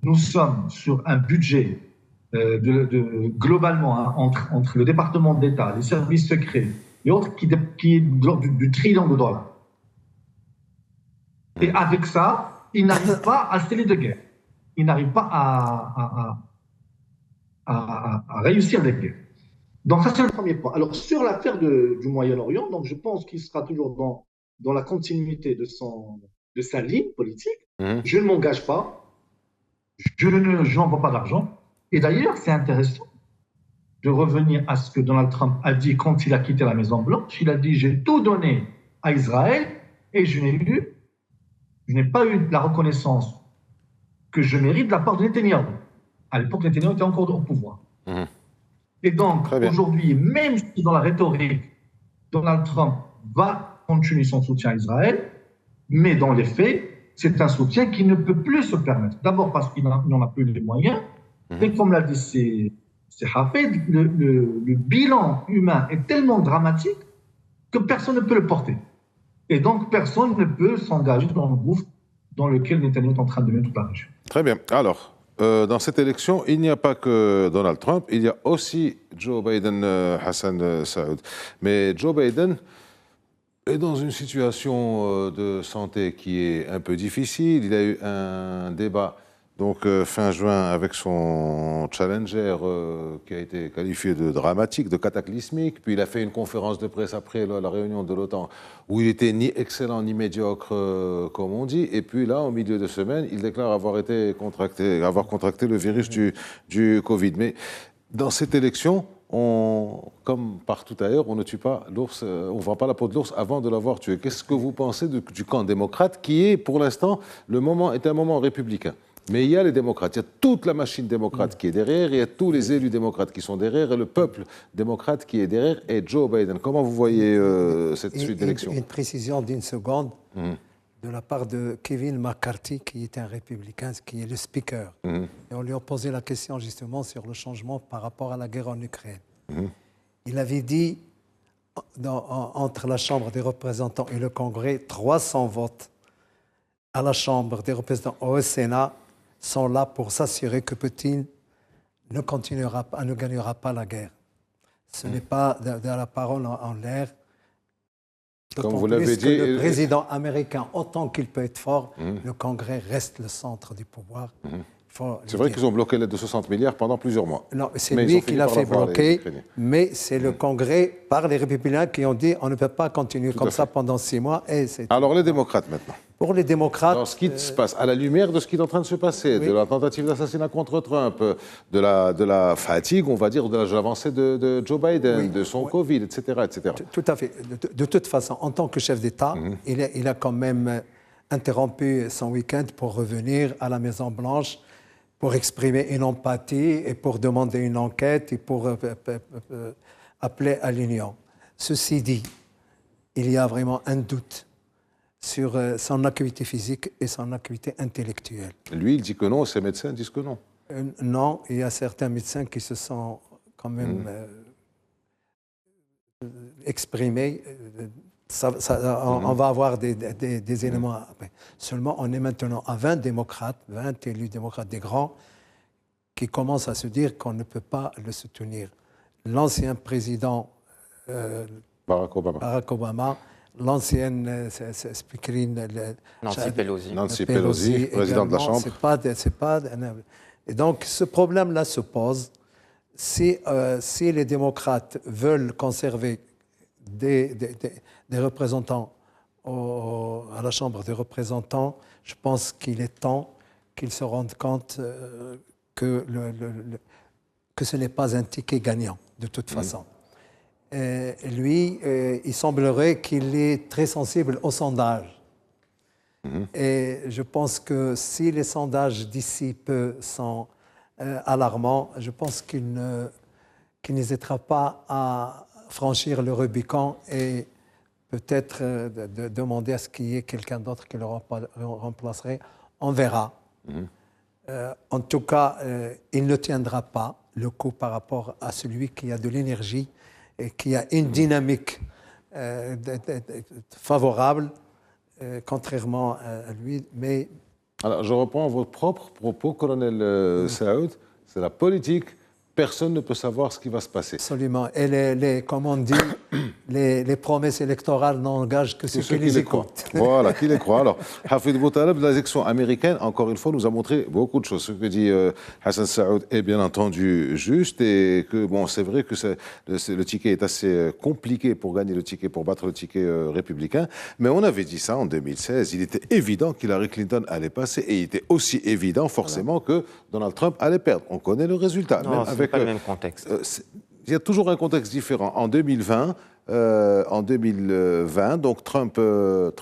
S3: nous sommes sur un budget globalement, hein, entre le département d'État, les services secrets et autres, qui est de l'ordre du trillion de dollars. Et avec ça, ils n'arrivent pas à sceller de guerre. Ils n'arrivent pas à réussir des guerres. Donc ça, c'est le premier point. Alors, sur l'affaire du Moyen-Orient, donc je pense qu'il sera toujours dans la continuité de sa ligne politique. Je ne m'engage pas. Je n'envoie pas d'argent. Et d'ailleurs, c'est intéressant de revenir à ce que Donald Trump a dit quand il a quitté la Maison-Blanche. Il a dit « J'ai tout donné à Israël et je n'ai pas eu la reconnaissance que je mérite de la part de Netanyahou. » À l'époque, Netanyahou était encore au pouvoir. Et donc, aujourd'hui, même si dans la rhétorique, Donald Trump va continuer son soutien à Israël, mais dans les faits, c'est un soutien qu'il ne peut plus se permettre. D'abord parce qu'il n'en a plus les moyens, et comme l'a dit Hafez, le bilan humain est tellement dramatique que personne ne peut le porter. Et donc, personne ne peut s'engager dans le gouffre dans lequel Netanyahou est en train de mettre toute la région.
S1: Très bien. Alors, dans cette élection, il n'y a pas que Donald Trump, il y a aussi Joe Biden, Hassan Saoud. Mais Joe Biden est dans une situation de santé qui est un peu difficile. Il a eu un débat donc fin juin avec son challenger qui a été qualifié de dramatique, de cataclysmique. Puis il a fait une conférence de presse après la réunion de l'OTAN où il était ni excellent ni médiocre comme on dit. Et puis là, au milieu de semaine, il déclare avoir contracté le virus du Covid. Mais dans cette élection, comme partout ailleurs, on ne tue pas l'ours, on ne vend pas la peau de l'ours avant de l'avoir tué. Qu'est-ce que vous pensez du camp démocrate qui est, pour l'instant, est un moment républicain? Mais il y a les démocrates, il y a toute la machine démocrate qui est derrière, il y a tous les élus démocrates qui sont derrière, et le peuple démocrate qui est derrière, et Joe Biden. Comment vous voyez cette suite d'élections?
S2: Une précision d'une seconde de la part de Kevin McCarthy, qui est un républicain, qui est le speaker. Et on lui a posé la question justement sur le changement par rapport à la guerre en Ukraine. Il avait dit, entre la Chambre des représentants et le Congrès, 300 votes à la Chambre des représentants au Sénat sont là pour s'assurer que Poutine ne gagnera pas la guerre. Ce n'est pas de la parole en l'air.
S1: Comme vous l'avez dit,
S2: le président américain, autant qu'il peut être fort, le Congrès reste le centre du pouvoir.
S1: C'est vrai qu'ils ont bloqué l'aide de 60 milliards pendant plusieurs mois.
S2: Non, c'est lui qui l'a fait bloquer, mais c'est le Congrès, par les républicains, qui ont dit on ne peut pas continuer comme ça pendant 6 mois.
S1: Alors les démocrates maintenant.
S2: Pour les démocrates...
S1: Dans ce qui se passe, à la lumière de ce qui est en train de se passer, de la tentative d'assassinat contre Trump, de la fatigue, on va dire, de l'avancée de Joe Biden, de son Covid, etc., etc.
S2: Tout à fait. De toute façon, en tant que chef d'État, il a quand même interrompu son week-end pour revenir à la Maison-Blanche, pour exprimer une empathie et pour demander une enquête et pour appeler à l'union. Ceci dit, il y a vraiment un doute sur son acuité physique et son acuité intellectuelle.
S1: Lui, il dit que non, ses médecins disent que non.
S2: Non, il y a certains médecins qui se sont quand même exprimés. On va avoir des éléments après. Seulement, on est maintenant à 20 démocrates, 20 élus démocrates des grands, qui commencent à se dire qu'on ne peut pas le soutenir. L'ancien président
S1: Barack Obama,
S2: l'ancienne speakerine
S4: Nancy
S1: Pelosi, présidente de la Chambre.
S2: Et donc, ce problème-là se pose. Si les démocrates veulent conserver des représentants à la Chambre des représentants, je pense qu'il est temps qu'ils se rendent compte que ce n'est pas un ticket gagnant, de toute façon. Lui, il semblerait qu'il est très sensible aux sondages. Et je pense que si les sondages d'ici peu sont alarmants, je pense qu'il n'hésitera pas à franchir le Rubicon et peut-être de demander à ce qu'il y ait quelqu'un d'autre qui le remplacerait. On verra. En tout cas, il ne tiendra pas le coup par rapport à celui qui a de l'énergie et qui a une dynamique favorable, contrairement à lui. Mais...
S1: Alors, je reprends votre propre propos, colonel Saoud. C'est la politique. Personne ne peut savoir ce qui va se passer.
S2: Absolument. Et comme on dit, les promesses électorales n'engagent que ceux qui les écoutent.
S1: Voilà, qui les croient. Alors, Hafid Boutaleb, l'élection américaine, encore une fois, nous a montré beaucoup de choses. Ce que dit Hassan Saoud est bien entendu juste et que, bon, c'est vrai que le ticket est assez compliqué pour gagner le ticket, pour battre le ticket républicain. Mais on avait dit ça en 2016. Il était évident qu'Hillary Clinton allait passer et il était aussi évident, forcément, que Donald Trump allait perdre. On connaît le résultat.
S4: Non, ce n'est pas le même contexte.
S1: Il y a toujours un contexte différent. En 2020, donc Trump-Biden,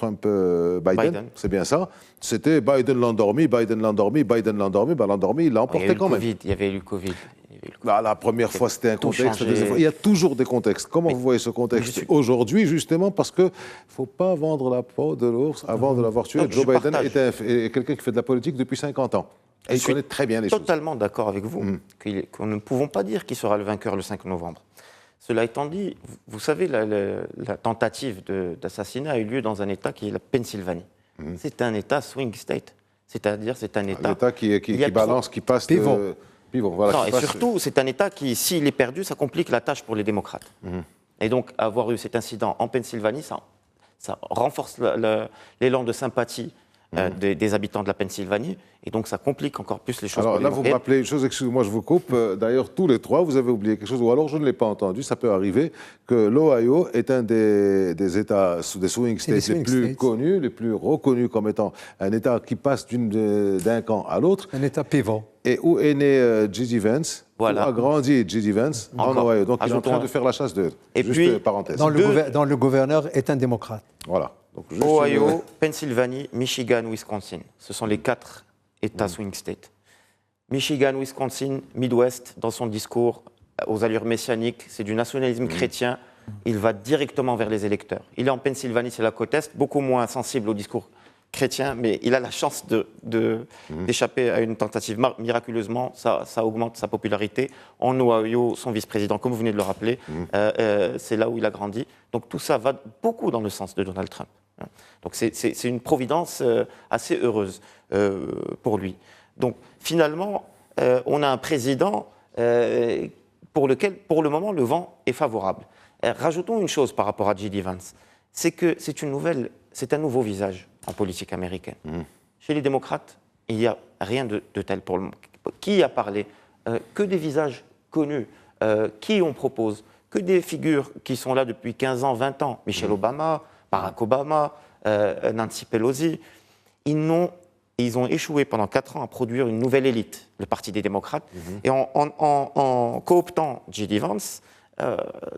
S1: c'est bien ça. C'était Biden l'endormi, Biden l'endormi, Biden l'endormi. L'endormi, il l'a emporté quand même.
S4: Il y avait eu le Covid.
S1: La première fois, c'était un contexte. Il y a toujours des contextes. Comment vous voyez ce contexte aujourd'hui, justement, parce qu'il ne faut pas vendre la peau de l'ours avant de l'avoir tué. Joe Biden est quelqu'un qui fait de la politique depuis 50 ans. Et il connaît très bien les choses.
S4: Je suis totalement d'accord avec vous qu'on ne pouvons pas dire qui sera le vainqueur le 5 novembre. Cela étant dit, vous savez, la tentative d'assassinat a eu lieu dans un État qui est la Pennsylvanie. C'est un État swing state. C'est-à-dire, c'est un État...
S1: L'État qui balance, qui passe
S2: pivot.
S1: Pivot, voilà,
S4: non, et surtout, c'est un État qui, s'il est perdu, ça complique la tâche pour les démocrates. Et donc, avoir eu cet incident en Pennsylvanie, ça renforce l'élan de sympathie des habitants de la Pennsylvanie, et donc ça complique encore plus les choses.
S1: Alors là, vous me rappelez une chose, excusez-moi, je vous coupe. D'ailleurs, tous les trois, vous avez oublié quelque chose, ou alors je ne l'ai pas entendu, ça peut arriver, que l'Ohio est un des États, des swing states les plus connus, les plus reconnus comme étant un État qui passe d'un camp à l'autre.
S2: Un État pivot.
S1: Et où est né J.D. Vance, où a grandi J.D. Vance en Ohio. Donc il est en train de faire la chasse d'eux. Juste parenthèse.
S2: Dont le gouverneur est un démocrate.
S1: Voilà.
S4: Ohio, Pennsylvanie, Michigan, Wisconsin. Ce sont les 4 États swing states. Michigan, Wisconsin, Midwest, dans son discours aux allures messianiques, c'est du nationalisme chrétien. Il va directement vers les électeurs. Il est en Pennsylvanie, c'est la côte Est, beaucoup moins sensible au discours chrétien, mais il a la chance d'échapper à une tentative. Miraculeusement, ça augmente sa popularité. En Ohio, son vice-président, comme vous venez de le rappeler, c'est là où il a grandi. Donc tout ça va beaucoup dans le sens de Donald Trump. Donc c'est une providence assez heureuse pour lui. Donc finalement, on a un président pour lequel, pour le moment, le vent est favorable. Rajoutons une chose par rapport à J.D. Vance, c'est que c'est un nouveau visage en politique américaine. Chez les démocrates, il n'y a rien de tel pour le moment. Qui a parlé que des visages connus. Qui on propose? Que des figures qui sont là depuis 15 ans, 20 ans. Michelle Obama, Barack Obama, Nancy Pelosi. Ils ont échoué pendant 4 ans à produire une nouvelle élite, le Parti des démocrates. Et en cooptant J.D. Vance,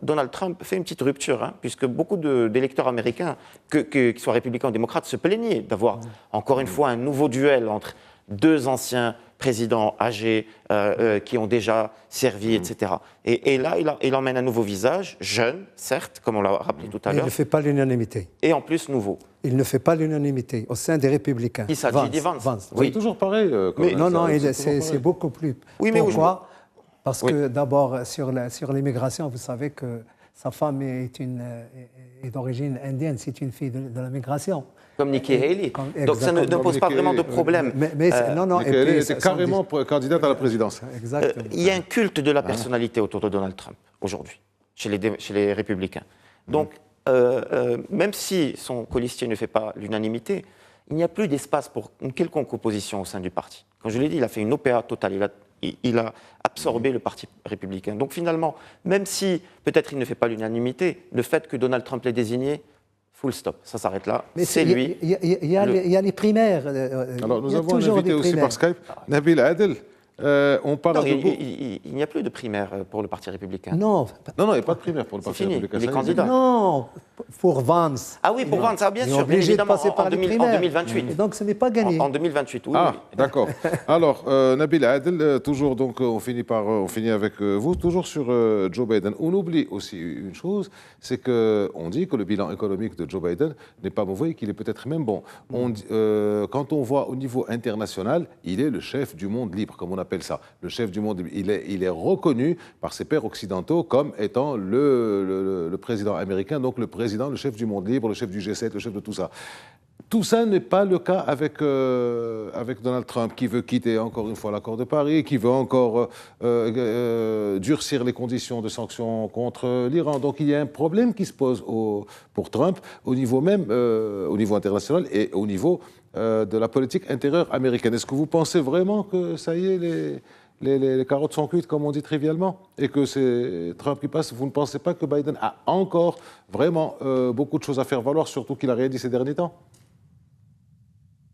S4: Donald Trump fait une petite rupture, puisque beaucoup d'électeurs américains, qu'ils soient républicains ou démocrates, se plaignaient d'avoir encore une fois un nouveau duel entre 2 anciens présidents âgés qui ont déjà servi, etc. Et là, il emmène un nouveau visage, jeune, certes, comme on l'a rappelé tout à l'heure.
S2: Il ne fait pas l'unanimité.
S4: Et en plus, nouveau.
S2: Il ne fait pas l'unanimité au sein des Républicains.
S4: Qui ça, J.D. Vance.
S1: Oui. C'est toujours pareil.
S2: Non, c'est beaucoup plus.
S4: Oui, mais
S2: pourquoi? Parce que d'abord, sur l'immigration, vous savez que sa femme est d'origine indienne, c'est une fille de la migration.
S4: Comme Nikki Haley. Donc ça ne pose pas vraiment de problème.
S1: Nikki Haley était carrément candidate à la présidence.
S2: Exactement.
S4: Il y a un culte de la personnalité autour de Donald Trump aujourd'hui, chez les républicains. Donc, même si son colistier ne fait pas l'unanimité, il n'y a plus d'espace pour une quelconque opposition au sein du parti. Comme je l'ai dit, il a fait une OPA totale. Il a absorbé le parti républicain. Donc finalement, même si peut-être il ne fait pas l'unanimité, le fait que Donald Trump l'ait désigné, full stop, ça s'arrête là. C'est lui.
S2: Il y a les primaires.
S1: Alors nous avons un invité aussi par Skype, Nabil Adel. On parle
S4: non, il n'y a plus de primaire pour le Parti républicain.
S2: Non,
S1: il n'y a pas de primaire pour le Parti républicain.
S4: Il est candidat.
S2: Non, pour Vance.
S4: Ah oui, pour Vance, bien sûr, bien
S2: évidemment,
S4: en 2028.
S2: Et donc ce n'est pas gagné.
S4: En 2028, oui.
S1: Ah, d'accord. Alors, Nabil Adel, toujours, donc, on finit avec vous, toujours sur Joe Biden. On oublie aussi une chose, c'est qu'on dit que le bilan économique de Joe Biden n'est pas mauvais et qu'il est peut-être même bon. Quand on voit au niveau international, il est le chef du monde libre, comme on appelle ça, le chef du monde. Il est reconnu par ses pairs occidentaux comme étant le président américain, donc le président, le chef du monde libre, le chef du G7, le chef de tout ça. Tout ça n'est pas le cas avec Donald Trump, qui veut quitter encore une fois l'accord de Paris, qui veut encore durcir les conditions de sanctions contre l'Iran. Donc il y a un problème qui se pose pour Trump au niveau international et au niveau de la politique intérieure américaine. Est-ce que vous pensez vraiment que ça y est, les carottes sont cuites, comme on dit trivialement, et que c'est Trump qui passe? Vous ne pensez pas que Biden a encore vraiment beaucoup de choses à faire valoir, surtout qu'il n'a rien dit ces derniers temps?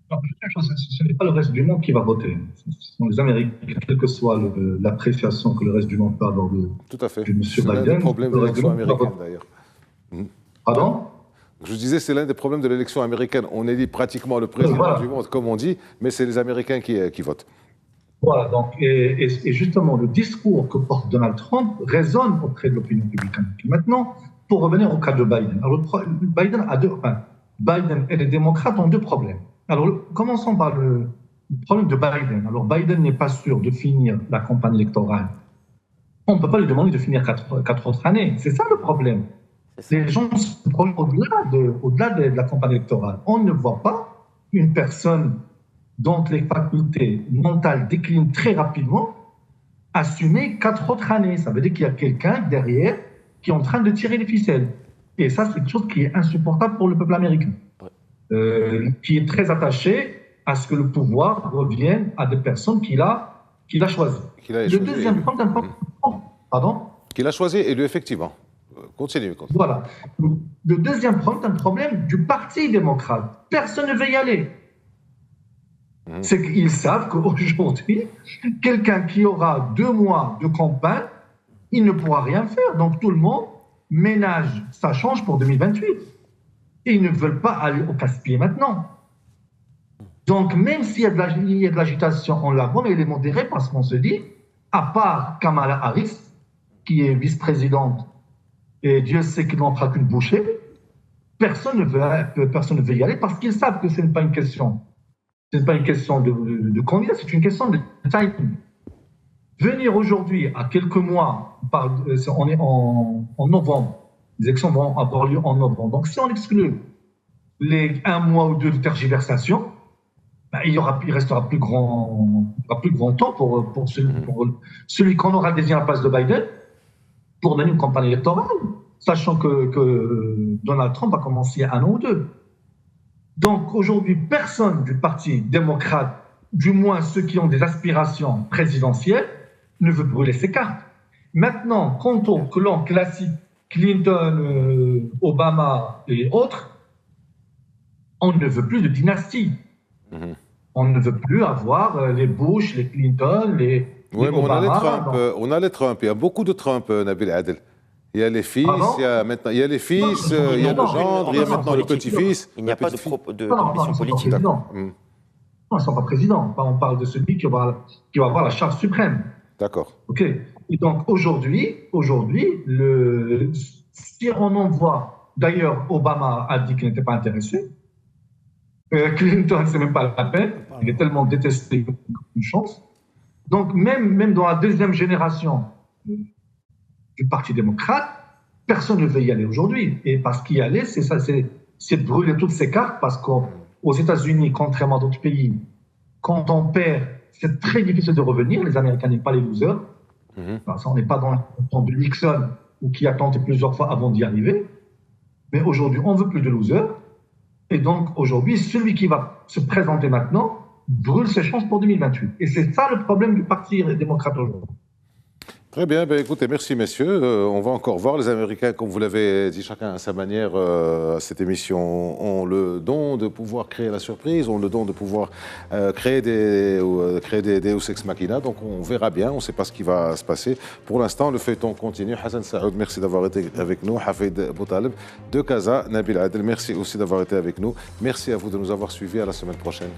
S3: Alors, ce n'est pas le reste du monde qui va voter. Ce sont les Américains, quelle que soit l'appréciation que le reste du monde peut avoir de M. Biden.
S1: C'est l'un des problèmes de l'élection américaine, d'ailleurs.
S3: Pardon?
S1: Je disais, c'est l'un des problèmes de l'élection américaine. On élit pratiquement le président du monde, comme on dit, mais c'est les Américains qui votent. Voilà,
S3: donc, et justement, le discours que porte Donald Trump résonne auprès de l'opinion publique. Maintenant, pour revenir au cas de Biden. Alors, Biden et les démocrates ont 2 problèmes. Alors, commençons par le problème de Biden. Alors, Biden n'est pas sûr de finir la campagne électorale. On ne peut pas lui demander de finir 4 autres années. C'est ça le problème. Les gens se projettent au-delà de la campagne électorale. On ne voit pas une personne dont les facultés mentales déclinent très rapidement assumer 4 autres années. Ça veut dire qu'il y a quelqu'un derrière qui est en train de tirer les ficelles. Et ça, c'est quelque chose qui est insupportable pour le peuple américain, qui est très attaché à ce que le pouvoir revienne à des personnes qu'il a choisies. Le deuxième point, pardon ?
S1: Qu'il a choisi, élu effectivement. Continue.
S3: Voilà. Le deuxième point, c'est un problème du Parti démocrate. Personne ne veut y aller. C'est qu'ils savent qu'aujourd'hui, quelqu'un qui aura 2 mois de campagne, il ne pourra rien faire. Donc tout le monde ménage sa change pour 2028. Et ils ne veulent pas aller au casse-pied maintenant. Donc même s'il y a de l'agitation en l'avant, elle est modérée parce qu'on se dit, à part Kamala Harris, qui est vice-présidente, et Dieu sait qu'il n'en fera qu'une bouchée, personne ne veut y aller parce qu'ils savent que ce n'est pas une question. Ce n'est pas une question de candidat, c'est une question de timing. Venir aujourd'hui, à quelques mois, on est en novembre, les élections vont avoir lieu en novembre. Donc si on exclut les 1 mois ou 2 de tergiversation, il restera plus grand temps pour celui qu'on aura désigné à la place de Biden pour mener une campagne électorale, sachant que Donald Trump a commencé 1 an ou 2. Donc aujourd'hui, personne du Parti démocrate, du moins ceux qui ont des aspirations présidentielles, ne veut brûler ses cartes. Maintenant, quant au clan classique, Clinton, Obama et autres, on ne veut plus de dynastie. On ne veut plus avoir les Bush, les Clinton, les
S1: Oui, mais
S3: Obama.
S1: on a les Trump. Il y a beaucoup de Trump, Nabil Adel. Il y a les fils, il y a le gendre, il y a maintenant le petit-fils.
S4: Il n'y a pas d'ambition politique.
S3: Non, ils ne sont pas présidents. On parle de celui qui va avoir la charge suprême.
S1: D'accord.
S3: OK. Et donc, aujourd'hui, si on envoie, d'ailleurs, Obama a dit qu'il n'était pas intéressé. Clinton, c'est même pas la peine. Il est tellement détesté qu'il n'a aucune chance. Donc, même dans la deuxième génération du Parti démocrate, personne ne veut y aller aujourd'hui. Et parce qu'y aller, c'est brûler toutes ses cartes, parce qu'aux États-Unis, contrairement à d'autres pays, quand on perd, c'est très difficile de revenir. Les Américains n'aiment pas les losers. On n'est pas dans le temps de Nixon, ou qui a tenté plusieurs fois avant d'y arriver. Mais aujourd'hui, on ne veut plus de losers. Et donc, aujourd'hui, celui qui va se présenter maintenant brûle ses chances pour 2028. Et c'est ça le problème du Parti démocrate aujourd'hui.
S1: Très bien, ben écoutez, merci messieurs. On va encore voir. Les Américains, comme vous l'avez dit chacun à sa manière, à cette émission, ont le don de pouvoir créer la surprise, ont le don de pouvoir créer des Deus Ex Machina. Donc on verra bien, on ne sait pas ce qui va se passer. Pour l'instant, le feuilleton continue. Hassan Saoud, merci d'avoir été avec nous. Hafid Boutaleb de Casa, Nabil Adel, merci aussi d'avoir été avec nous. Merci à vous de nous avoir suivis. À la semaine prochaine.